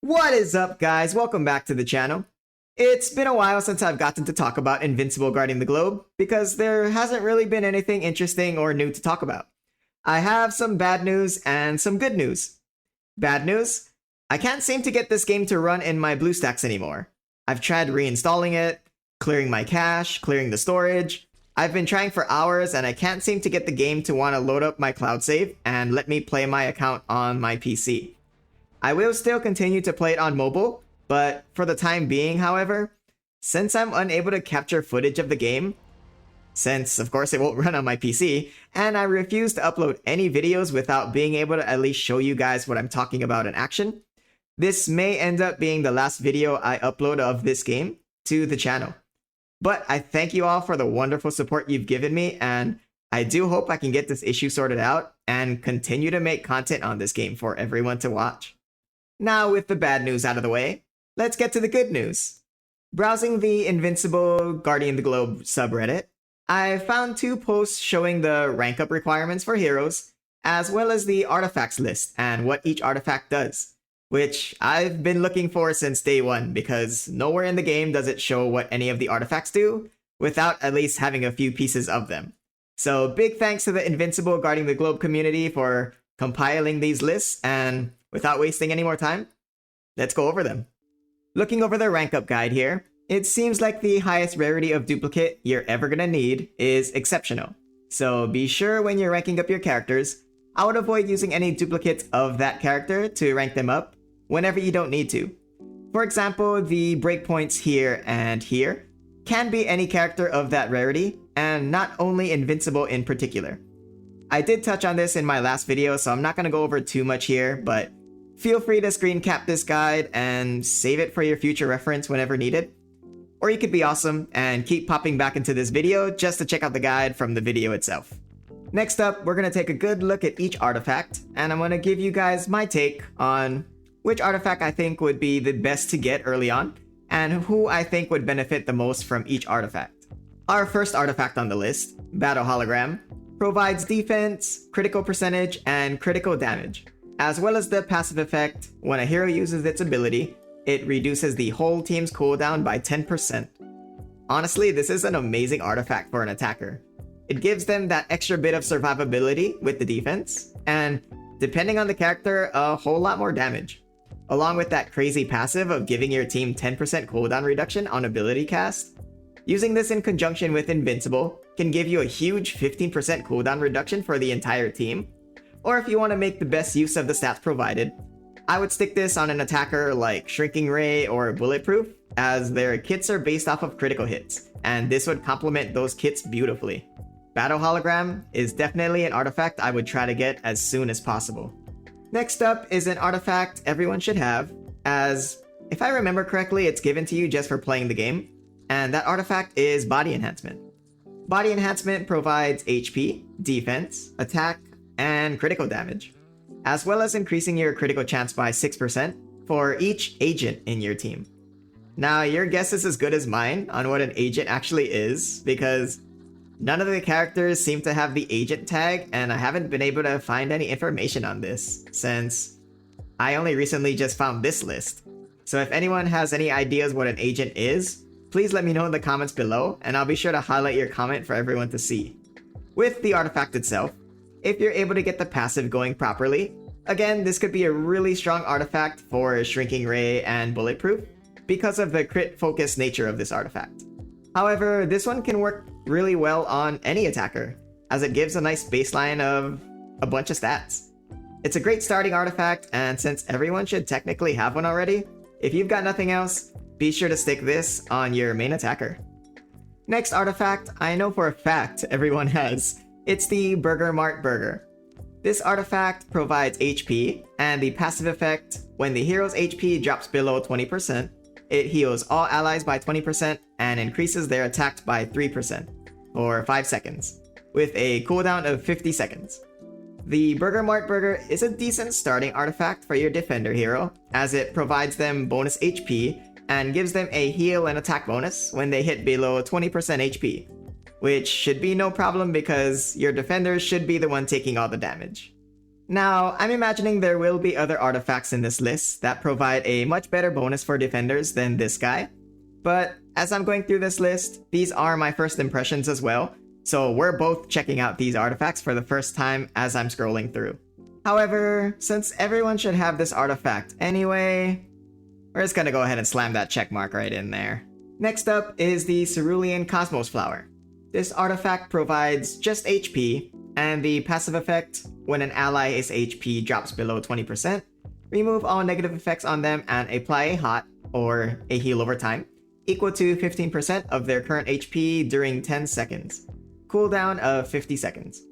What is up, guys? Welcome back to the channel. It's been a while since I've gotten to talk about Invincible Guarding the Globe, because there hasn't really been anything interesting or new to talk about. I have some bad news and some good news. Bad news? I can't seem to get this game to run in my BlueStacks anymore. I've tried reinstalling it, clearing my cache, clearing the storage. I've been trying for hours and I can't seem to get the game to want to load up my cloud save and let me play my account on my PC. I will still continue to play it on mobile, but for the time being, however, since I'm unable to capture footage of the game, since of course it won't run on my PC, and I refuse to upload any videos without being able to at least show you guys what I'm talking about in action, this may end up being the last video I upload of this game to the channel. But I thank you all for the wonderful support you've given me, and I do hope I can get this issue sorted out and continue to make content on this game for everyone to watch. Now, with the bad news out of the way, let's get to the good news. Browsing the Invincible Guarding the Globe subreddit, I found two posts showing the rank up requirements for heroes, as well as the artifacts list and what each artifact does, which I've been looking for since day one because nowhere in the game does it show what any of the artifacts do without at least having a few pieces of them. So big thanks to the Invincible Guarding the Globe community for compiling these lists, and without wasting any more time, let's go over them. Looking over the rank up guide here, it seems like the highest rarity of duplicate you're ever gonna need is exceptional. So be sure when you're ranking up your characters, I would avoid using any duplicates of that character to rank them up whenever you don't need to. For example, the breakpoints here and here can be any character of that rarity, and not only Invincible in particular. I did touch on this in my last video, so I'm not going to go over too much here, but feel free to screen cap this guide and save it for your future reference whenever needed. Or you could be awesome and keep popping back into this video just to check out the guide from the video itself. Next up, we're going to take a good look at each artifact, and I'm going to give you guys my take on which artifact I think would be the best to get early on, and who I think would benefit the most from each artifact. Our first artifact on the list, Battle Hologram, provides defense, critical percentage, and critical damage, as well as the passive effect. When a hero uses its ability, it reduces the whole team's cooldown by 10%. Honestly, this is an amazing artifact for an attacker. It gives them that extra bit of survivability with the defense, and depending on the character, a whole lot more damage. Along with that crazy passive of giving your team 10% cooldown reduction on ability cast, using this in conjunction with Invincible can give you a huge 15% cooldown reduction for the entire team. Or if you want to make the best use of the stats provided, I would stick this on an attacker like Shrinking Ray or Bulletproof, as their kits are based off of critical hits, and this would complement those kits beautifully. Battle Hologram is definitely an artifact I would try to get as soon as possible. Next up is an artifact everyone should have, as if I remember correctly, it's given to you just for playing the game, and that artifact is Body Enhancement. Body Enhancement provides HP, defense, attack, and critical damage, as well as increasing your critical chance by 6% for each agent in your team. Now, your guess is as good as mine on what an agent actually is, because none of the characters seem to have the agent tag, and I haven't been able to find any information on this, since I only recently just found this list. So if anyone has any ideas what an agent is, please let me know in the comments below, and I'll be sure to highlight your comment for everyone to see. With the artifact itself, if you're able to get the passive going properly, again, this could be a really strong artifact for Shrinking Ray and Bulletproof because of the crit-focused nature of this artifact. However, this one can work really well on any attacker, as it gives a nice baseline of a bunch of stats. It's a great starting artifact, and since everyone should technically have one already, if you've got nothing else, be sure to stick this on your main attacker. Next artifact, I know for a fact everyone has. It's the Mart Burger. This artifact provides HP, and the passive effect, when the hero's HP drops below 20%, it heals all allies by 20% and increases their attack by 3% for 5 seconds, with a cooldown of 50 seconds. The Mart Burger is a decent starting artifact for your defender hero, as it provides them bonus HP and gives them a heal and attack bonus when they hit below 20% HP, which should be no problem because your defenders should be the one taking all the damage. Now, I'm imagining there will be other artifacts in this list that provide a much better bonus for defenders than this guy, but as I'm going through this list, these are my first impressions as well, so we're both checking out these artifacts for the first time as I'm scrolling through. However, since everyone should have this artifact anyway, we're just gonna go ahead and slam that check mark right in there. Next up is the Cerulean Cosmos Flower. This artifact provides just HP, and the passive effect, when an ally's HP drops below 20%, remove all negative effects on them and apply a hot, or a heal over time, equal to 15% of their current HP during 10 seconds. Cooldown of 50 seconds.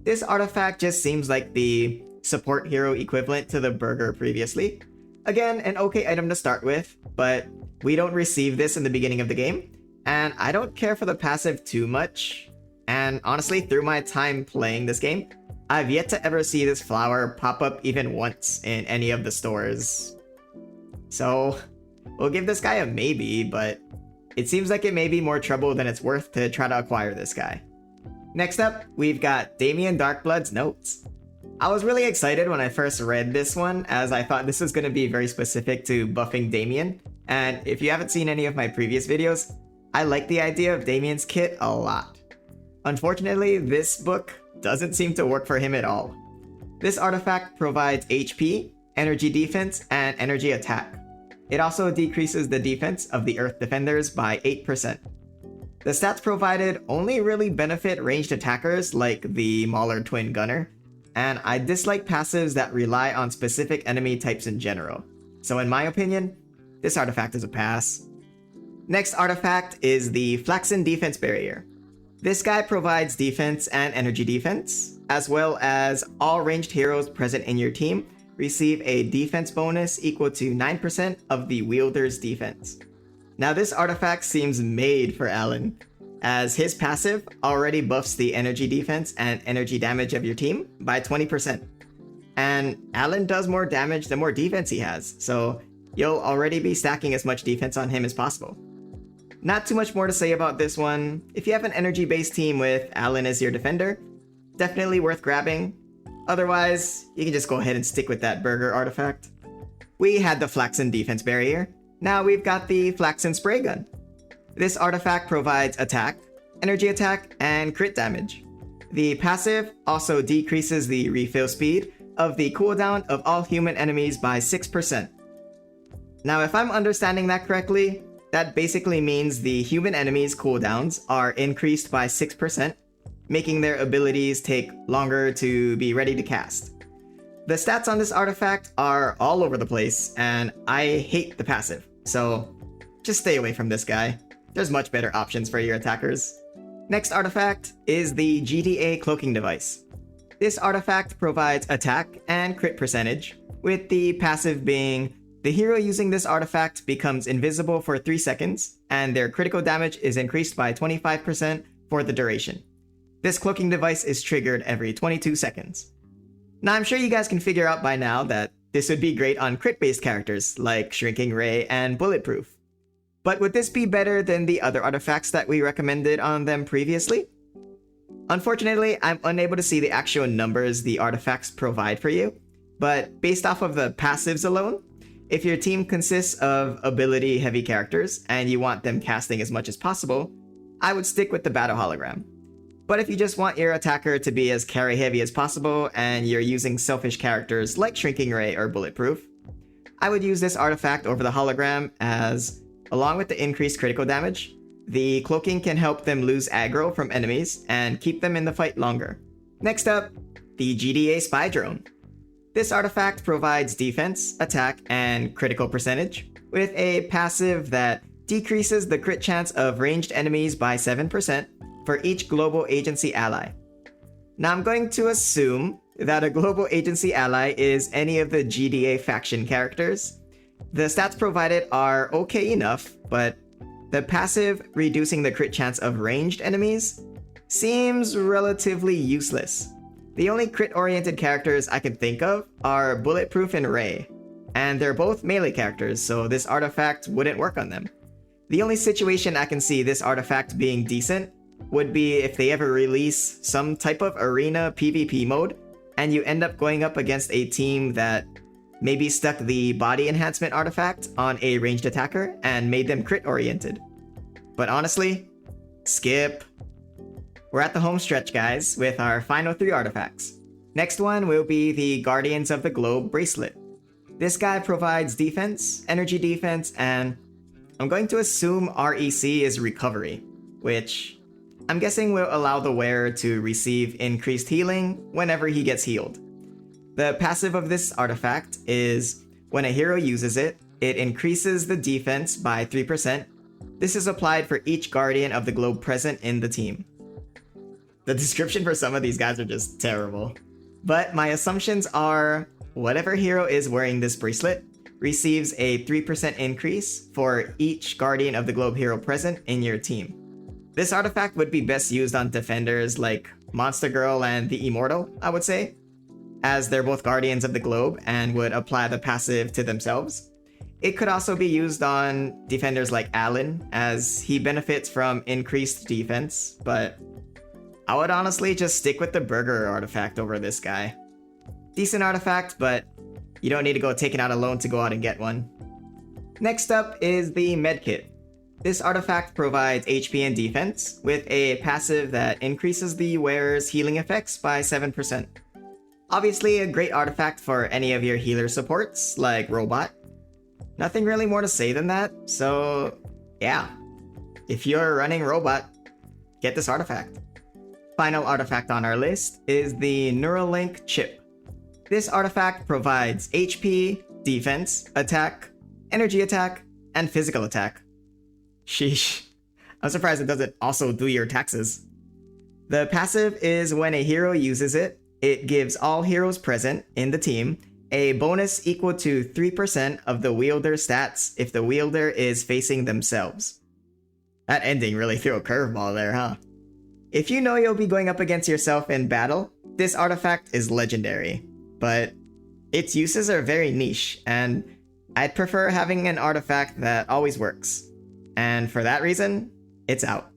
This artifact just seems like the support hero equivalent to the burger previously. Again, an okay item to start with, but we don't receive this in the beginning of the game, and I don't care for the passive too much. And honestly, through my time playing this game, I've yet to ever see this flower pop up even once in any of the stores. So, we'll give this guy a maybe, but it seems like it may be more trouble than it's worth to try to acquire this guy. Next up, we've got Damien Darkblood's Notes. I was really excited when I first read this one, as I thought this was going to be very specific to buffing Damien, and if you haven't seen any of my previous videos, I like the idea of Damien's kit a lot. Unfortunately, this book doesn't seem to work for him at all. This artifact provides HP, energy defense, and energy attack. It also decreases the defense of the Earth defenders by 8%. The stats provided only really benefit ranged attackers like the Mauler Twin Gunner, and I dislike passives that rely on specific enemy types in general. So in my opinion, this artifact is a pass. Next artifact is the Flaxen Defense Barrier. This guy provides defense and energy defense, as well as all ranged heroes present in your team receive a defense bonus equal to 9% of the wielder's defense. Now this artifact seems made for Alan, as his passive already buffs the energy defense and energy damage of your team by 20%. And Alan does more damage the more defense he has, so you'll already be stacking as much defense on him as possible. Not too much more to say about this one. If you have an energy-based team with Alan as your defender, definitely worth grabbing. Otherwise, you can just go ahead and stick with that burger artifact. We had the Flaxen Defense Barrier. Now we've got the Flaxen Spray Gun. This artifact provides attack, energy attack, and crit damage. The passive also decreases the refill speed of the cooldown of all human enemies by 6%. Now if I'm understanding that correctly, that basically means the human enemies' cooldowns are increased by 6%, making their abilities take longer to be ready to cast. The stats on this artifact are all over the place, and I hate the passive, so just stay away from this guy. There's much better options for your attackers. Next artifact is the GDA Cloaking Device. This artifact provides attack and crit percentage, with the passive being the hero using this artifact becomes invisible for 3 seconds, and their critical damage is increased by 25% for the duration. This cloaking device is triggered every 22 seconds. Now I'm sure you guys can figure out by now that this would be great on crit-based characters like Shrinking Ray and Bulletproof. But would this be better than the other artifacts that we recommended on them previously? Unfortunately, I'm unable to see the actual numbers the artifacts provide for you, but based off of the passives alone, if your team consists of ability-heavy characters and you want them casting as much as possible, I would stick with the Battle Hologram. But if you just want your attacker to be as carry-heavy as possible and you're using selfish characters like Shrinking Ray or Bulletproof, I would use this artifact over the Hologram as, along with the increased critical damage, the cloaking can help them lose aggro from enemies and keep them in the fight longer. Next up, the GDA Spy Drone. This artifact provides defense, attack, and critical percentage, with a passive that decreases the crit chance of ranged enemies by 7% for each global agency ally. Now I'm going to assume that a global agency ally is any of the GDA faction characters. The stats provided are okay enough, but the passive reducing the crit chance of ranged enemies seems relatively useless. The only crit-oriented characters I can think of are Bulletproof and Ray, and they're both melee characters, so this artifact wouldn't work on them. The only situation I can see this artifact being decent would be if they ever release some type of arena PvP mode, and you end up going up against a team that maybe stuck the body enhancement artifact on a ranged attacker and made them crit oriented. But honestly, skip. We're at the home stretch, guys, with our final 3 artifacts. Next one will be the Guardians of the Globe Bracelet. This guy provides defense, energy defense, and I'm going to assume REC is recovery, which I'm guessing will allow the wearer to receive increased healing whenever he gets healed. The passive of this artifact is when a hero uses it, it increases the defense by 3%. This is applied for each Guardian of the Globe present in the team. The description for some of these guys are just terrible. But my assumptions are whatever hero is wearing this bracelet receives a 3% increase for each Guardian of the Globe hero present in your team. This artifact would be best used on defenders like Monster Girl and the Immortal, I would say, as they're both Guardians of the Globe and would apply the passive to themselves. It could also be used on defenders like Alan, as he benefits from increased defense, but I would honestly just stick with the Burger artifact over this guy. Decent artifact, but you don't need to go take it out alone to go out and get one. Next up is the Medkit. This artifact provides HP and defense, with a passive that increases the wearer's healing effects by 7%. Obviously a great artifact for any of your healer supports, like Robot. Nothing really more to say than that, so yeah. If you're running Robot, get this artifact. Final artifact on our list is the Neuralink Chip. This artifact provides HP, defense, attack, energy attack, and physical attack. Sheesh. I'm surprised it doesn't also do your taxes. The passive is when a hero uses it, it gives all heroes present in the team a bonus equal to 3% of the wielder's stats if the wielder is facing themselves. That ending really threw a curveball there, huh? If you know you'll be going up against yourself in battle, this artifact is legendary, but its uses are very niche, and I'd prefer having an artifact that always works. And for that reason, it's out.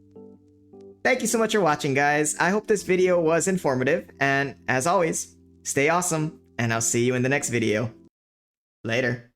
Thank you so much for watching, guys. I hope this video was informative, and as always, stay awesome, and I'll see you in the next video. Later.